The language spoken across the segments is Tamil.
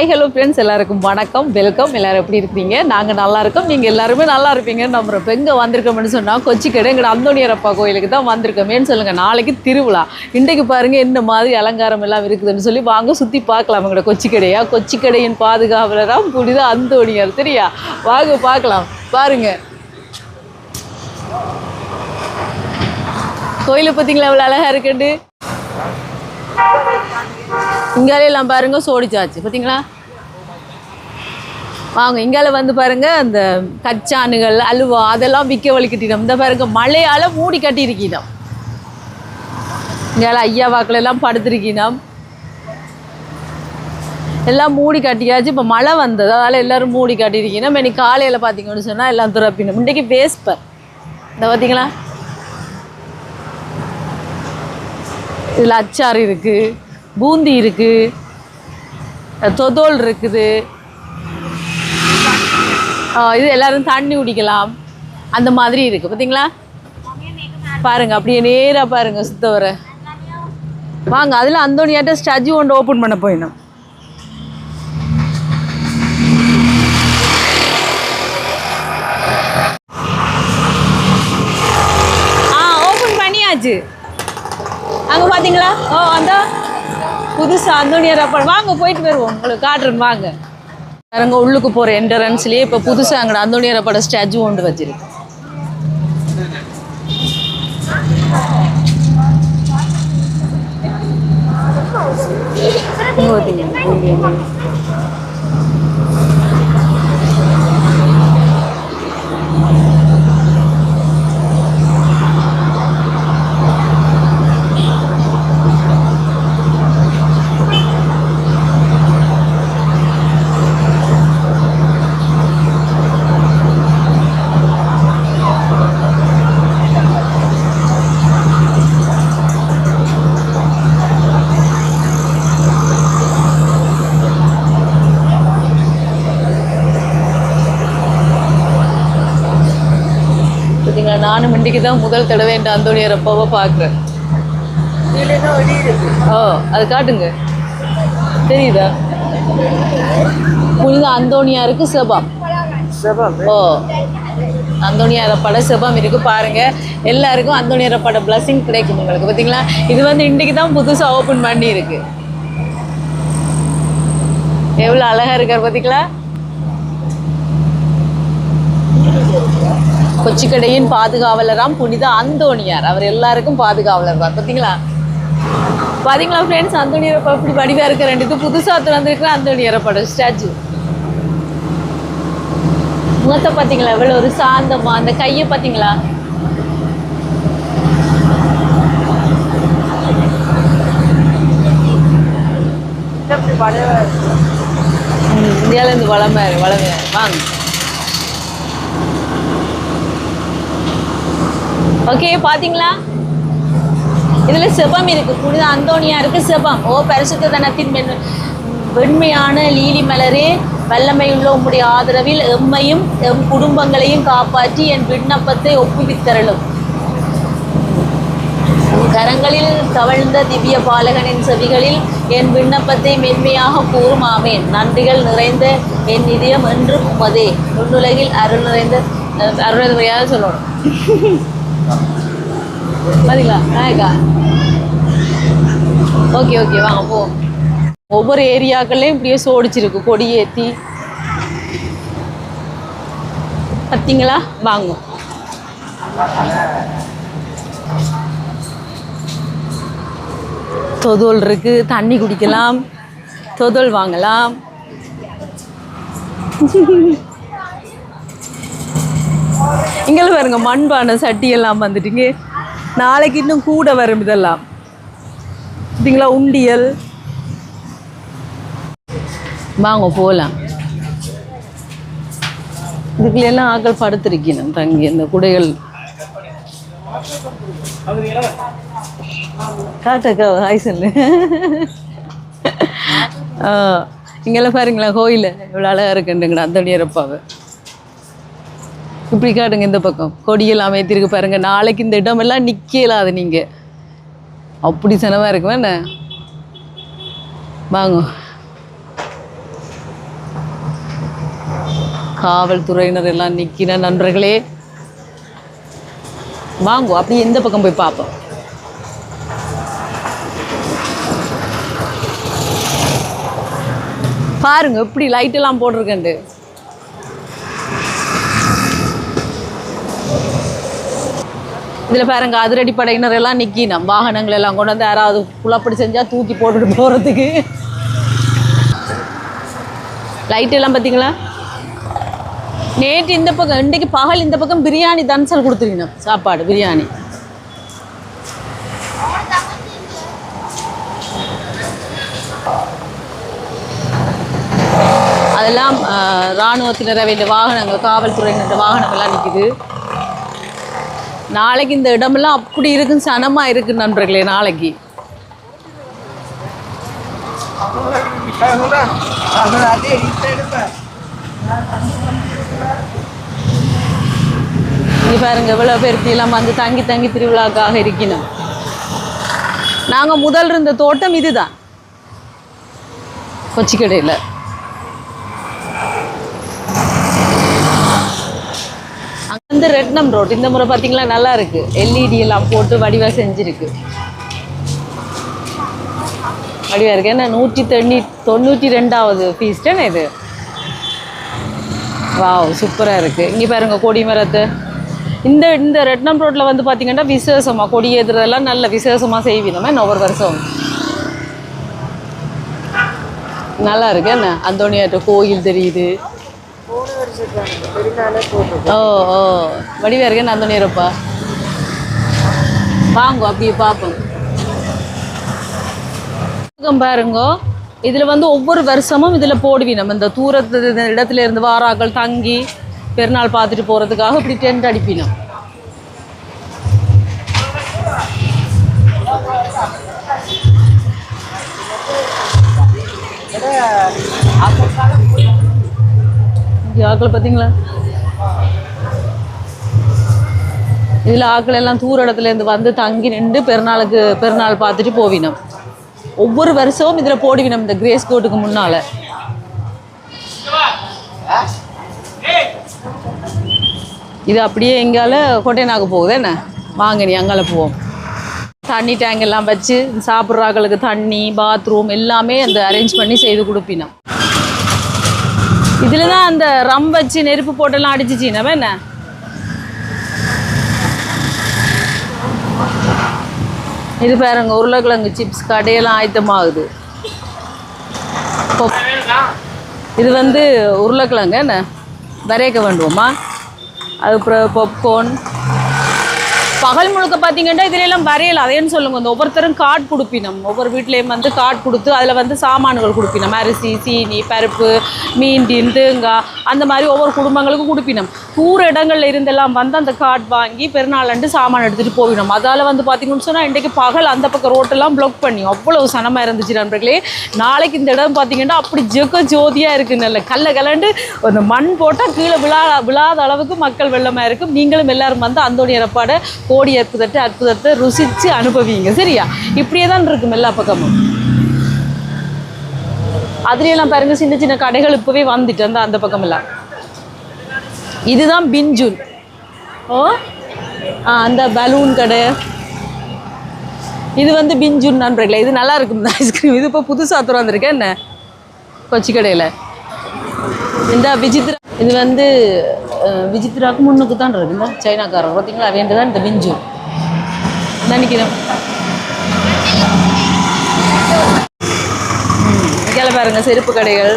ஹாய் ஹலோ ஃப்ரெண்ட்ஸ், எல்லாருக்கும் வணக்கம், வெல்கம். எல்லோரும் எப்படி இருக்கிறீங்க? நாங்கள் நல்லா இருக்கோம், நீங்கள் எல்லாருமே நல்லா இருப்பீங்கன்னு நம்புகிறோம். இப்போ எங்கே வந்திருக்கோம்னு சொன்னால் கொச்சிக்கடை எங்கள் அந்தோணியரப்பா கோயிலுக்கு தான் வந்திருக்கோமேன்னு சொல்லுங்கள். நாளைக்கு திருவிழா. இன்றைக்கு பாருங்கள் என்ன மாதிரி அலங்காரம் எல்லாம் இருக்குதுன்னு சொல்லி வாங்க சுற்றி பார்க்கலாம். எங்களோட கொச்சிக்கடையா, கொச்சிக்கடையின் பாதுகாவலராக புனித அந்தோணியார். சரியா, வாங்க பார்க்கலாம். பாருங்கள் கோயிலை பார்த்தீங்களா எவ்வளோ அழகாக இருக்குண்டு. இங்காலே எல்லாம் பாருங்க சோடிச்சாச்சு பார்த்தீங்களா. வாங்க இங்கால வந்து பாருங்க அந்த கச்சானுகள் அல்வா அதெல்லாம் விற்க வலிக்கிட்டோம். இந்த பாருங்க மழையால் மூடி கட்டியிருக்கணும். இங்கால ஐயா வாக்கில் எல்லாம் படுத்திருக்கணும், எல்லாம் மூடி கட்டியாச்சு. இப்போ மழை வந்தது, அதனால் எல்லோரும் மூடி கட்டியிருக்கணும். இன்னைக்கு காலையில் பார்த்தீங்கன்னு சொன்னால் எல்லாம் துறப்பினோம். இன்றைக்கு வேஸ்பர் இந்த பார்த்தீங்களா. இதில் அச்சாறு இருக்குது, பூந்தி இருக்குது, தொதோல் இருக்குது. இது எல்லோரும் தண்ணி குடிக்கலாம் அந்த மாதிரி இருக்குது பார்த்தீங்களா. பாருங்கள் அப்படியே நேராக பாருங்கள் சுத்த வர. வாங்க அதில் அந்தோணியாட்ட ஸ்டாச்சு ஒன்று ஓப்பன் பண்ண போயிடணும். ஓப்பன் பண்ணியாச்சு. அங்கே பார்த்தீங்களா, அந்த புதுசாக அந்தோணியரப்பா. வாங்க போயிட்டு வருவோம், உங்களுக்கு காட்டுறேன் வாங்க. பாருங்க உள்ளுக்கு போகிற என்ட்ரன்ஸ்லேயே இப்போ புதுசாக அங்கே அந்தோணியரப்பட ஸ்டாச்சு ஒன்று வச்சிருக்கு. நானும் இன்றைக்கு தான் முதல் தடவை இந்த அந்தோணியரப்பாவை பார்க்குறேன். அது காட்டுங்க, தெரியுதா? புனித அந்தோணியாருக்கு செபம். அந்தோணியரப்பட செபம் இருக்கு பாருங்க. எல்லாருக்கும் அந்தோணியரப்பட பிளஸிங் கிடைக்கும் உங்களுக்கு. பார்த்தீங்களா, இது வந்து இன்றைக்கு தான் புதுசாக ஓப்பன் பண்ணி இருக்கு. எவ்வளோ அழகாக இருக்கார் பார்த்தீங்களா. கொச்சிக்கடையின் பாதுகாவலராம் புனித அந்தோணியார். அவர் எல்லாருக்கும் பாதுகாவலர் தான். பார்த்தீங்களா பார்த்தீங்களா ஃப்ரெண்ட்ஸ், அந்தோணியரப்பா இப்படி வடிவாக இருக்க ரெண்டுக்கு புதுசாக திறந்துருக்கிற அந்தோணியரப்போட ஸ்டாச்சு. முகத்தை பார்த்தீங்களா எவ்வளோ ஒரு சாந்தமா. அந்த கையை பார்த்தீங்களா. இந்தியாவிலேருந்து வளமை வாங்க. ஓகே பார்த்தீங்களா, இதில் செபம் இருக்குது. புனித அந்தோணியாருக்கு செபம். ஓ பரிசுத்த தனத்தின் வெண்மையான லீலி மலரே, வல்லமையுள்ள உம்முடைய ஆதரவில் எம்மையும் எம் குடும்பங்களையும் காப்பாற்றி என் விண்ணப்பத்தை ஒப்புவித்தரலும். கரங்களில் தவழ்ந்த திவ்ய பாலகனின் செவிகளில் என் விண்ணப்பத்தை மென்மையாக கூறும். ஆமேன். நன்றிகள் நிறைந்த என் இதயம் என்றும் உமதே. நுண்ணுலகில் அருள் நிறைந்த அருள்முறையாக சொல்லணும். பார்த்தீங்களா நாயக்கா. ஓகே ஓகே வாங்க போ. ஒவ்வொரு ஏரியாக்கள்லையும் இப்படியே சோடிச்சிருக்கு கொடியேற்றி. பார்த்தீங்களா வாங்க. தொதோல் இருக்கு, தண்ணி குடிக்கலாம், தொதோல் வாங்கலாம். இங்கே பாருங்க மண்பானை சட்டியெல்லாம் வந்துட்டுங்க. நாளைக்கு இன்னும் கூட வரும் இதெல்லாம். பார்த்தீங்களா உண்டியல். வாங்க போகலாம். இதுக்குள்ளெல்லாம் ஆக்கள் படுத்திருக்கணும் தங்கி. இந்த குடைகள் காட்டக்கா ஹாய் சொல்லு. இங்கெல்லாம் பாருங்களா கோயில் இவ்வளோ அழகாக இருக்குண்டுங்கண்ணா அந்தோணியரப்பாவை. இப்படி காட்டுங்க, இந்த பக்கம் கொடியெல்லாம் அமைத்திருக்கு பாருங்க. நாளைக்கு இந்த இடமெல்லாம் நிற்கலாது நீங்கள், அப்படி சனமாக இருக்குமே என்ன. வாங்க காவல்துறையினர் எல்லாம் நிற்கிற நண்பர்களே, வாங்கோ அப்படி எந்த பக்கம் போய் பார்ப்போம். பாருங்க எப்படி லைட் எல்லாம் போட்டிருக்கேன். இதில் பாருங்க அதிரடி படையினர் எல்லாம் நிற்கினோம். வாகனங்கள் எல்லாம் கொண்டு வந்து யாராவது குழப்படி செஞ்சால் தூக்கி போட்டுட்டு போகிறதுக்கு. லைட் எல்லாம் பார்த்தீங்களா? நேற்று இந்த பக்கம், இன்றைக்கு பகல் இந்த பக்கம் பிரியாணி தன்சல் கொடுத்துருக்கணும். சாப்பாடு பிரியாணி. அதெல்லாம் இராணுவத்தினர் வேண்டிய வாகனங்கள், காவல்துறையினர் வாகனங்கள்லாம் நிற்கிது. நாளைக்கு இந்த இடமெல்லாம் அப்படி இருக்குன்னு சனமாக இருக்குது நண்பர்களே. நாளைக்கு நீ பாருங்க இவ்வளோ பேருத்தியெல்லாம் வந்து தங்கி தங்கி திருவிழாக்காக இருக்கணும். நாங்கள் முதல் இருந்த தோட்டம் இதுதான், கொச்சிக்கடையில். அங்கே வந்து ரெட்னம் ரோட் இந்த முறை பார்த்தீங்களா நல்லா இருக்கு. எல்இடி எல்லாம் போட்டு வடிவாக செஞ்சுருக்கு. வடிவாக இருக்கு. ஏன்னா 192வது ஃபீஸ் தானே இது. வாவ் சூப்பராக இருக்குது. இங்கே பாருங்க கொடி மரத்தை. இந்த இந்த ரெட்னம் ரோட்டில் வந்து பார்த்தீங்கன்னா விசேஷமாக கொடி ஏற்றுறதெல்லாம் நல்ல விசேஷமாக செய்வீங்க ஒவ்வொரு வருஷம். நல்லா இருக்கு. என்ன அந்தோனியாட்ட கோயில் தெரியுது. ஓ ஓ வடிவாக இருக்கேன் அந்தோனியரப்பா. வாங்கோ அப்படியே பார்ப்போம். பாருங்க இதில் வந்து ஒவ்வொரு வருஷமும் இதில் போடுவீங்க. நம்ம இந்த தூரத்து இடத்துல இருந்து வாராக்கள் தங்கி பெருநாள் பார்த்துட்டு போகிறதுக்காக இப்படி டென்ட் அடிப்பினோம். ஆக்கள் பார்த்தீங்களா? இதில் ஆக்கள் எல்லாம் தூர இடத்துலேருந்து வந்து தங்கி நின்று பெருநாள் பார்த்துட்டு போவினோம். ஒவ்வொரு வருஷமும் இதில் போடுவினோம் இந்த கிரேஸ் கோட்டுக்கு முன்னால். இது அப்படியே எங்கால கொட்டைநாக்கு போகுது. என்ன வாங்க நீ அங்கால போவோம். தண்ணி டேங்க் எல்லாம் வச்சு சாப்பிட்றாக்களுக்கு தண்ணி பாத்ரூம் எல்லாமே அந்த அரேஞ்ச் பண்ணி செய்து கொடுப்பினோம். இதில் தான் அந்த ரம் வச்சு நெருப்பு போட்டெல்லாம் அடிச்சிச்சின்னா என்ன. இது பாருங்க உருளைக்கிழங்கு சிப்ஸ் கடையெல்லாம் ஆயத்தமாகுது. இது வந்து உருளைக்கிழங்கு என்ன வரைக்க வேண்டுவோமா. அதுக்கப்புறம் பாப்கார்ன். பகல் முழுக்க பார்த்தீங்கன்னா இதிலெல்லாம் வரையலாம். அதேன்னு சொல்லுங்க. இந்த ஒவ்வொருத்தரும் கார்டு கொடுப்பினோம். ஒவ்வொரு வீட்லேயும் வந்து கார்டு கொடுத்து அதில் வந்து சாமான்கள் கொடுப்பினோம். அரிசி சீனி பருப்பு மீன் தேங்காய் அந்த மாதிரி ஒவ்வொரு குடும்பங்களுக்கும் கொடுப்பினோம். தூர இடங்கள்ல இருந்தெல்லாம் வந்து அந்த கார்டு வாங்கி பெருநாளண்டு சாமான் எடுத்துகிட்டு போவினோம். அதால் வந்து பார்த்தீங்கன்னு சொன்னால் இன்றைக்கு பகல் அந்த பக்கம் ரோட்டெல்லாம் பிளாக் பண்ணி அவ்வளோ சனமாக இருந்துச்சு நண்பர்களே. நாளைக்கு இந்த இடம் பார்த்தீங்கன்னா அப்படி ஜெக ஜோதியாக இருக்குது. நல்ல கல்லண்டு அந்த மண் போட்டால் கீழே விழாத அளவுக்கு மக்கள் வெள்ளமாக இருக்கும். நீங்களும் எல்லாரும் வந்து அந்தோனியரப்பாட கோடி அற்புதத்தை ருசிச்சு அனுபவிங்க. சரியா? இப்படியே தான் இருக்கும் எல்லா பக்கமும். அதுலயெல்லாம் பாருங்க சின்ன சின்ன கடைகள் இப்பவே வந்துட்டு அந்த பக்கம் எல்லாம். இதுதான் பின்ஜூன். ஓ அந்த பலூன் கடை. இது வந்து பின்ஜூன் நண்பர்களே. இது நல்லா இருக்கும் இந்த ஐஸ்கிரீம். இது இப்போ புதுசாக திறந்துருக்கேன் என்ன கொச்சி கடையில். இந்த விசித்ரா இது வந்து விசித்ராவுக்கு முன்னுக்கு தான் இருக்கு. இந்த சைனாக்காரன் பார்த்தீங்களா வேண்டு தான் இந்த பின்ஜூன் நினைக்கிறேன். இங்கே பாருங்க செருப்பு கடைகள்.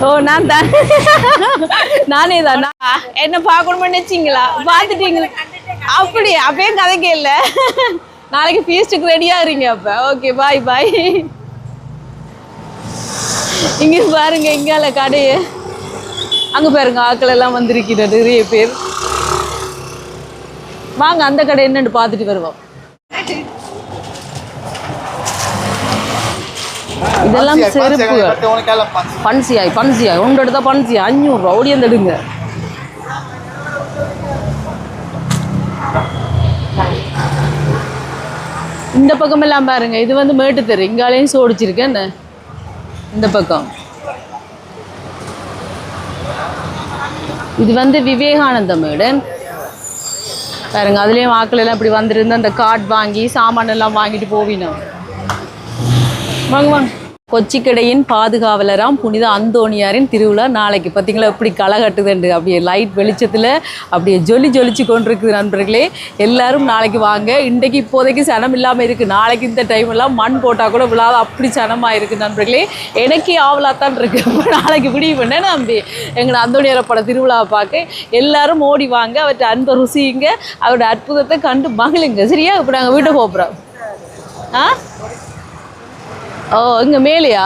ஓ நான் தான் நானே தான். என்ன பார்க்கணும்னு நினைச்சிங்களா? பார்த்துட்டீங்களா? அப்படி அப்பயே கதைக்கே இல்லை. நாளைக்கு ஃபீஸ்ட்டுக்கு ரெடியாக இருங்க. அப்போ ஓகே பாய் பாய். இங்கே பாருங்க இங்கால கடையை. அங்கே பாருங்க ஆக்கள் எல்லாம் வந்திருக்கிறது நிறைய பேர். வாங்க அந்த கடை என்னன்னு பார்த்துட்டு வருவோம். இதெல்லாம் செருப்பு பன்சியாய் ஒன்று எடுத்தா பன்சியா 500 ரூபா. ஓடி வந்து எடுங்க. இந்த பக்கம் எல்லாம் பாருங்க. இது வந்து மேட்டு தெரு. இங்காலையும் சோடிச்சிருக்கேன். இந்த பக்கம் இது வந்து விவேகானந்த மேடன் பாருங்க. அதுலேயும் ஆக்கள் எல்லாம் இப்படி வந்துருந்து அந்த கார்டு வாங்கி சாமான் எல்லாம் வாங்கிட்டு போவினோம். வாங்க வாங்க. கொச்சிக்கடையின் பாதுகாவலராம் புனித அந்தோணியாரின் திருவிழா நாளைக்கு. பார்த்தீங்களா எப்படி களை கட்டுதுண்டு, அப்படியே லைட் வெளிச்சத்தில் அப்படியே ஜொலிச்சு கொண்டிருக்குது நண்பர்களே. எல்லாரும் நாளைக்கு வாங்க. இன்றைக்கு இப்போதைக்கு சனம் இல்லாமல் இருக்குது. நாளைக்கு இந்த டைம் எல்லாம் மண் போட்டால் கூட விழாத அப்படி சனமாக இருக்குது நண்பர்களே. எனக்கே ஆவலாத்தான் இருக்குது. நாளைக்கு விடிவு பண்ண நம்பி எங்களை அந்தோணியார பட திருவிழாவை பார்க்க எல்லாரும் ஓடி வாங்க. அவற்றை அன்பை ருசிங்க, அவரோட அற்புதத்தை கண்டு மகிழுங்க. சரியா? இப்போ நாங்கள் வீட்டை போகிறோம். ஆ ஓ இங்கே மேலையா?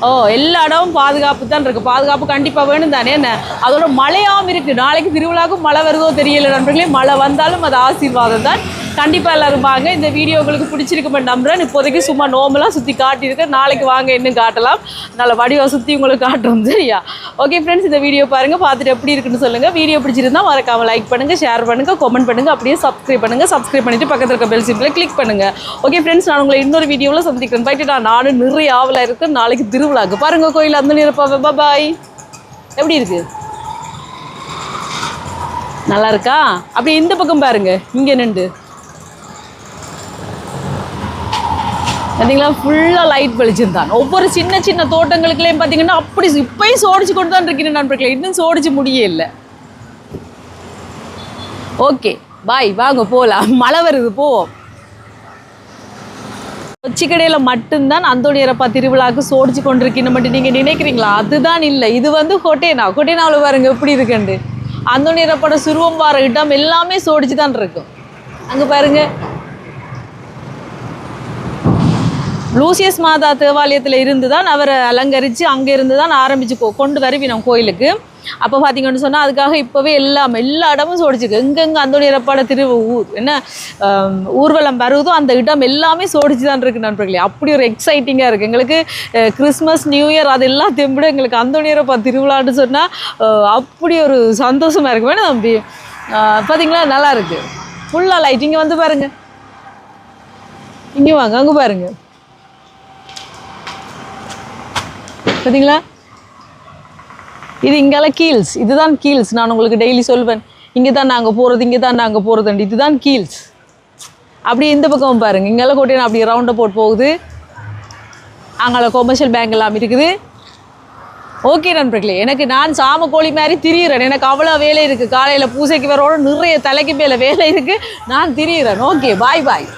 ஓ எல்லா இடமும் பாதுகாப்பு தான் இருக்குது. பாதுகாப்பு கண்டிப்பாக வேணும் தானே. என்ன அதோட மழையாகவும் இருக்குது. நாளைக்கு திருவிழாவுக்கும் மழை வருதோ தெரியல நண்பர்களே. மழை வந்தாலும் அது ஆசீர்வாதம் தான். கண்டிப்பாக எல்லோரும் வாங்க. இந்த வீடியோ உங்களுக்கு பிடிச்சிருக்குமே நம்புறேன். இப்போதைக்கு சும்மா நோம்பெல்லாம் சுற்றி காட்டியிருக்கேன். நாளைக்கு வாங்க இன்னும் காட்டலாம். நல்ல வடிவாக சுற்றி உங்களுக்கு காட்டுறோம். சரியா? ஓகே ஃப்ரெண்ட்ஸ், இந்த வீடியோ பாருங்கள், பார்த்துட்டு எப்படி இருக்குன்னு சொல்லுங்கள். வீடியோ பிடிச்சிருந்தா மறக்காமல் லைக் பண்ணுங்கள், ஷேர் பண்ணுங்கள், கமெண்ட் பண்ணுங்கள், அப்படியே சப்ஸ்கிரைப் பண்ணுங்கள். சப்ஸ்கிரைப் பண்ணிவிட்டு பக்கத்தில் இருக்க பெல் சிம்பிளை கிளிக் பண்ணுங்கள். ஓகே ஃப்ரெண்ட்ஸ், நான் உங்களை இன்னொரு வீடியோவில் சந்திக்கிறேன். போயிட்டு நானும் நிறைய ஆவலாக இருக்கேன். நாளைக்கு திருவிழாக்கு பாருங்கள் கோயில் அந்தோணியார் அப்பா. பாய். எப்படி இருக்குது? நல்லா இருக்கா? அப்படி இந்த பக்கம் பாருங்க, இங்கே நின்று பார்த்தீங்களா ஃபுல்லாக லைட் வெளிச்சிருந்தான். ஒவ்வொரு சின்ன சின்ன தோட்டங்களுக்குலேயும் பார்த்தீங்கன்னா அப்படி இப்பயும் சோடிச்சு கொண்டு தான் இருக்கிறேன் நண்பர்களே. இன்னும் சோடிச்சு முடியல. ஓகே பாய், வாங்க போகலாம். மழை வருது, போவோம். கொச்சிக்கடையில் மட்டும்தான் அந்தோணியரப்பா திருவிழாவுக்கு சோடிச்சு கொண்டிருக்கீன்னு மட்டும் நீங்கள் நினைக்கிறீங்களா? அதுதான் இல்லை. இது வந்து கொட்டேனாவில் பாருங்க எப்படி இருக்குண்டு. அந்தோணியரப்போட சுருவம் வார இடம் எல்லாமே சோடிச்சு தான் இருக்கும். அங்கே பாருங்க, லூசியஸ் மாதா தேவாலயத்தில் இருந்து தான் அவரை அலங்கரித்து அங்கே இருந்து தான் ஆரம்பித்து கொண்டு வருவினோம் கோயிலுக்கு. அப்போ பார்த்தீங்கன்னு சொன்னால் அதுக்காக இப்போவே எல்லா இடமும் சோடிச்சுக்கு. எங்கெங்கே அந்தோணியரப்பாட ஊர்வலம் வருவதோ அந்த இடம் எல்லாமே சோடிச்சு தான் இருக்குது நண்பர்களே. அப்படி ஒரு எக்ஸைட்டிங்காக இருக்குது எங்களுக்கு. கிறிஸ்மஸ் நியூ இயர் அதெல்லாம் தெம்பிட எங்களுக்கு அந்தோணியரப்பா திருவிழான்னு சொன்னால் அப்படி ஒரு சந்தோஷமாக இருக்கு. வேணும் தம்பி, பார்த்தீங்களா நல்லா இருக்குது. ஃபுல்லாக லைட். இங்கே வந்து பாருங்கள், இங்கே வாங்க, அங்கே பாருங்கள். பார்த்தீங்களா? இது இங்கெல்லாம் கீல்ஸ். இதுதான் கீல்ஸ். நான் உங்களுக்கு டெய்லி சொல்வேன், இங்கே தான் நாங்கள் போகிறது, இங்கே தான் நாங்கள் போகிறதுண்டு. இதுதான் கீல்ஸ். அப்படி இந்த பக்கம் பாருங்கள், இங்கெல்லாம் கோட்டையை அப்படி ரவுண்ட் போட் போகுது. அங்கே கொமர்ஷியல் பேங்க் எல்லாம் இருக்குது. ஓகே நண்பர்களே, எனக்கு நான் சாம கோழி மாதிரி திரியிறேன். எனக்கு அவ்வளோ வேலை இருக்குது. காலையில் பூசைக்கு வரோட நிறைய தலைக்கு மேலே வேலை இருக்குது. நான் திரியிறேன். ஓகே பாய் பாய்.